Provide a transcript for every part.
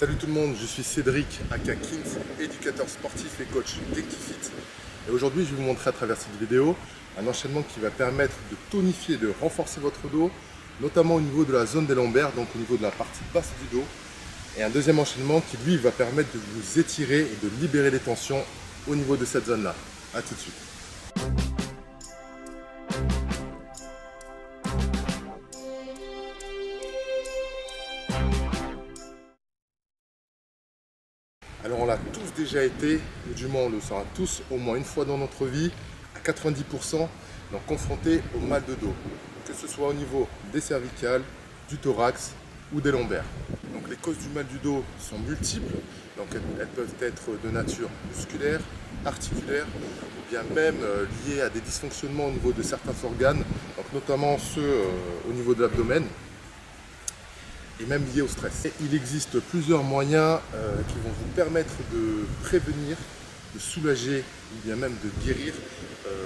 Salut tout le monde, je suis Cédric aka Kins, éducateur sportif et coach Rectifit. Et aujourd'hui, je vais vous montrer à travers cette vidéo un enchaînement qui va permettre de tonifier, de renforcer votre dos, notamment au niveau de la zone des lombaires, donc au niveau de la partie basse du dos. Et un deuxième enchaînement qui lui va permettre de vous étirer et de libérer les tensions au niveau de cette zone-là. A tout de suite. Alors on l'a tous déjà été, ou du moins on le sera tous au moins une fois dans notre vie, à 90%, donc confrontés au mal de dos, que ce soit au niveau des cervicales, du thorax ou des lombaires. Donc les causes du mal du dos sont multiples, donc elles peuvent être de nature musculaire, articulaire, ou bien même liées à des dysfonctionnements au niveau de certains organes, donc notamment ceux au niveau de l'abdomen, et même lié au stress. Et il existe plusieurs moyens qui vont vous permettre de prévenir, de soulager ou bien même de guérir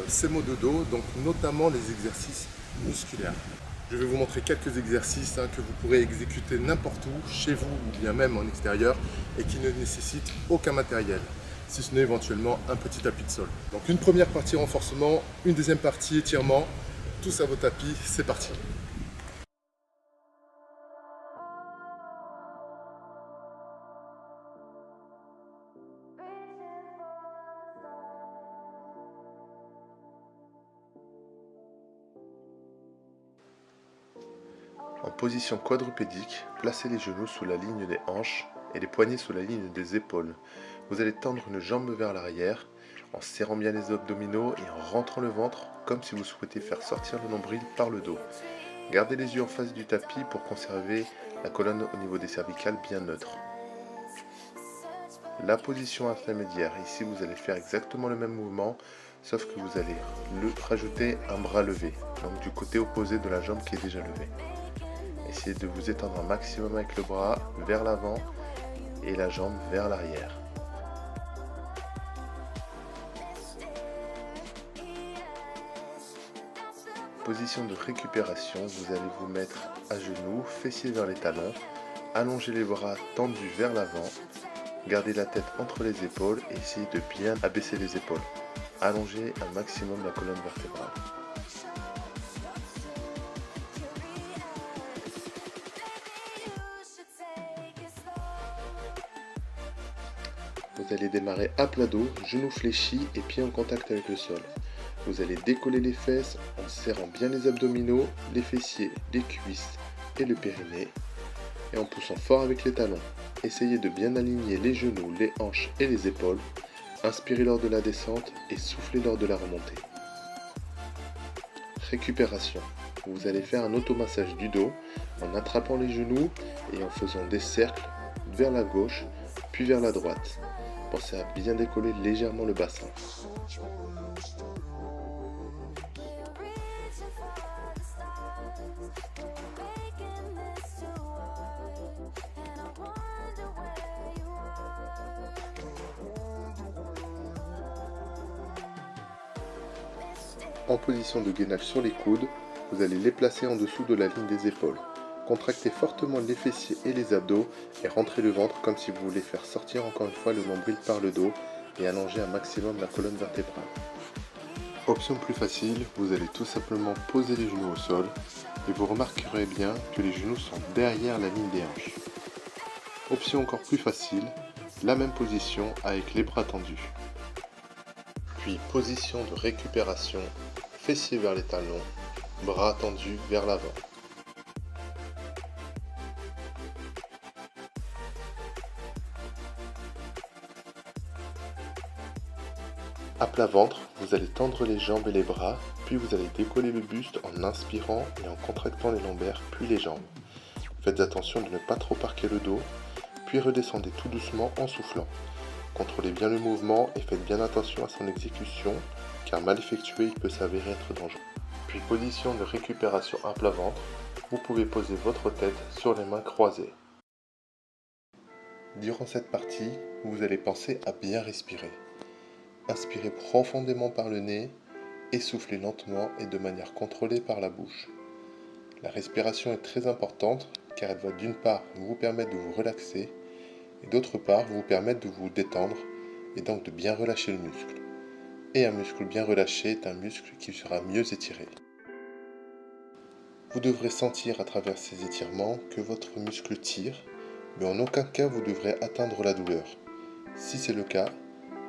ces maux de dos, donc notamment les exercices musculaires. Je vais vous montrer quelques exercices que vous pourrez exécuter n'importe où, chez vous ou bien même en extérieur, et qui ne nécessitent aucun matériel, si ce n'est éventuellement un petit tapis de sol. Donc une première partie renforcement, une deuxième partie étirement, tous à vos tapis, c'est parti. En position quadrupédique, placez les genoux sous la ligne des hanches et les poignets sous la ligne des épaules. Vous allez tendre une jambe vers l'arrière en serrant bien les abdominaux et en rentrant le ventre comme si vous souhaitez faire sortir le nombril par le dos. Gardez les yeux en face du tapis pour conserver la colonne au niveau des cervicales bien neutre. La position intermédiaire, ici vous allez faire exactement le même mouvement, sauf que vous allez rajouter un bras levé, donc du côté opposé de la jambe qui est déjà levée. Essayez de vous étendre un maximum avec le bras vers l'avant et la jambe vers l'arrière. Position de récupération, vous allez vous mettre à genoux, fessiers vers les talons, allongez les bras tendus vers l'avant, gardez la tête entre les épaules et essayez de bien abaisser les épaules. Allongez un maximum la colonne vertébrale. Vous allez démarrer à plat dos, genoux fléchis et pieds en contact avec le sol. Vous allez décoller les fesses en serrant bien les abdominaux, les fessiers, les cuisses et le périnée et en poussant fort avec les talons. Essayez de bien aligner les genoux, les hanches et les épaules. Inspirez lors de la descente et soufflez lors de la remontée. Récupération. Vous allez faire un automassage du dos en attrapant les genoux et en faisant des cercles vers la gauche puis vers la droite. Pensez à bien décoller légèrement le bassin. En position de gainage sur les coudes, vous allez les placer en dessous de la ligne des épaules. Contractez fortement les fessiers et les abdos et rentrez le ventre comme si vous voulez faire sortir encore une fois le nombril par le dos et allonger un maximum la colonne vertébrale. Option plus facile, vous allez tout simplement poser les genoux au sol et vous remarquerez bien que les genoux sont derrière la ligne des hanches. Option encore plus facile, la même position avec les bras tendus. Puis position de récupération, fessiers vers les talons, bras tendus vers l'avant. À plat ventre, vous allez tendre les jambes et les bras, puis vous allez décoller le buste en inspirant et en contractant les lombaires, puis les jambes. Faites attention de ne pas trop arquer le dos, puis redescendez tout doucement en soufflant. Contrôlez bien le mouvement et faites bien attention à son exécution, car mal effectué, il peut s'avérer être dangereux. Puis position de récupération à plat ventre, vous pouvez poser votre tête sur les mains croisées. Durant cette partie, vous allez penser à bien respirer. Inspirez profondément par le nez et soufflez lentement et de manière contrôlée par la bouche. La respiration est très importante car elle va d'une part vous permettre de vous relaxer et d'autre part vous permettre de vous détendre et donc de bien relâcher le muscle. Et un muscle bien relâché est un muscle qui sera mieux étiré. Vous devrez sentir à travers ces étirements que votre muscle tire, mais en aucun cas vous devrez atteindre la douleur. Si c'est le cas,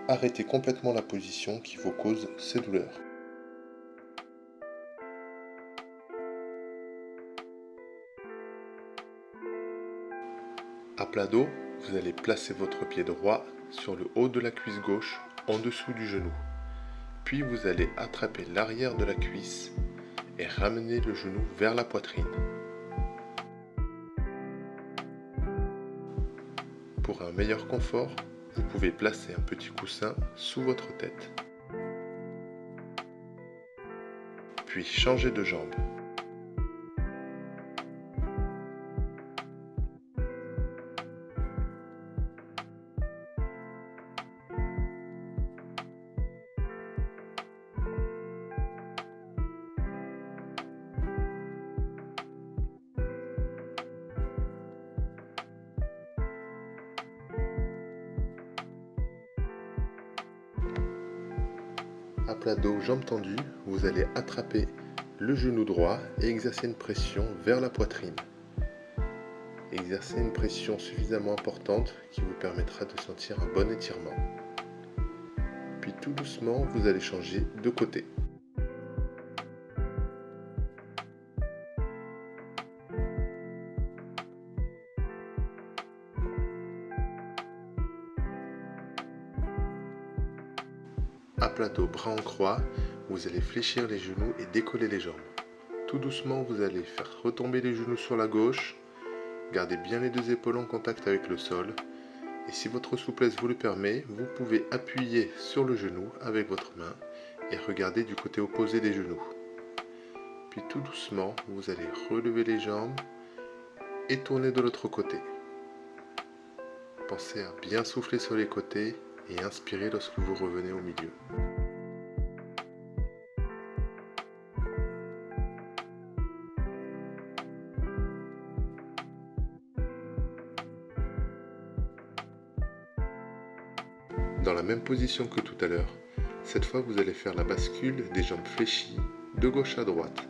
arrêtez complètement la position qui vous cause ces douleurs. À plat dos, vous allez placer votre pied droit sur le haut de la cuisse gauche, en dessous du genou. Puis vous allez attraper l'arrière de la cuisse et ramener le genou vers la poitrine. Pour un meilleur confort, vous pouvez placer un petit coussin sous votre tête. Puis changer de jambe. À plat dos, jambes tendues, vous allez attraper le genou droit et exercer une pression vers la poitrine. Exercez une pression suffisamment importante qui vous permettra de sentir un bon étirement. Puis tout doucement, vous allez changer de côté. À plat dos, bras en croix, vous allez fléchir les genoux et décoller les jambes. Tout doucement, vous allez faire retomber les genoux sur la gauche. Gardez bien les deux épaules en contact avec le sol. Et si votre souplesse vous le permet, vous pouvez appuyer sur le genou avec votre main et regarder du côté opposé des genoux. Puis tout doucement, vous allez relever les jambes et tourner de l'autre côté. Pensez à bien souffler sur les côtés et inspirez lorsque vous revenez au milieu. Dans la même position que tout à l'heure, cette fois vous allez faire la bascule des jambes fléchies de gauche à droite.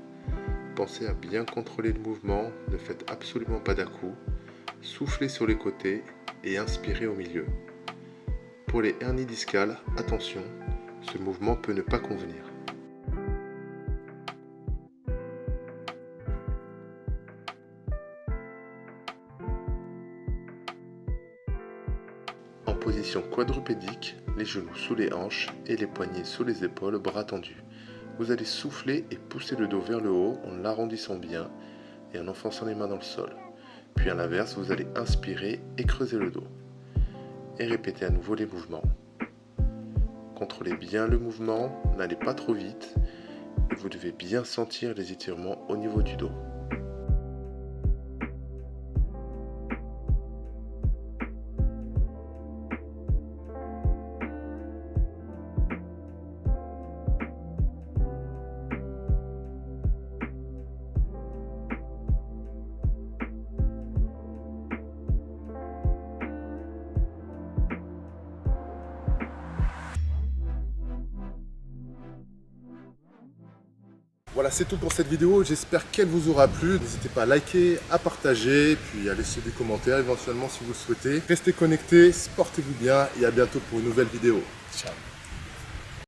Pensez à bien contrôler le mouvement, ne faites absolument pas d'à-coups, soufflez sur les côtés et inspirez au milieu. Pour les hernies discales, attention, ce mouvement peut ne pas convenir. En position quadrupédique, les genoux sous les hanches et les poignets sous les épaules, bras tendus. Vous allez souffler et pousser le dos vers le haut en l'arrondissant bien et en enfonçant les mains dans le sol. Puis à l'inverse, vous allez inspirer et creuser le dos. Et répétez à nouveau les mouvements. Contrôlez bien le mouvement, n'allez pas trop vite et vous devez bien sentir les étirements au niveau du dos. Voilà, c'est tout pour cette vidéo. J'espère qu'elle vous aura plu. N'hésitez pas à liker, à partager, puis à laisser des commentaires éventuellement si vous le souhaitez. Restez connectés, portez-vous bien et à bientôt pour une nouvelle vidéo. Ciao.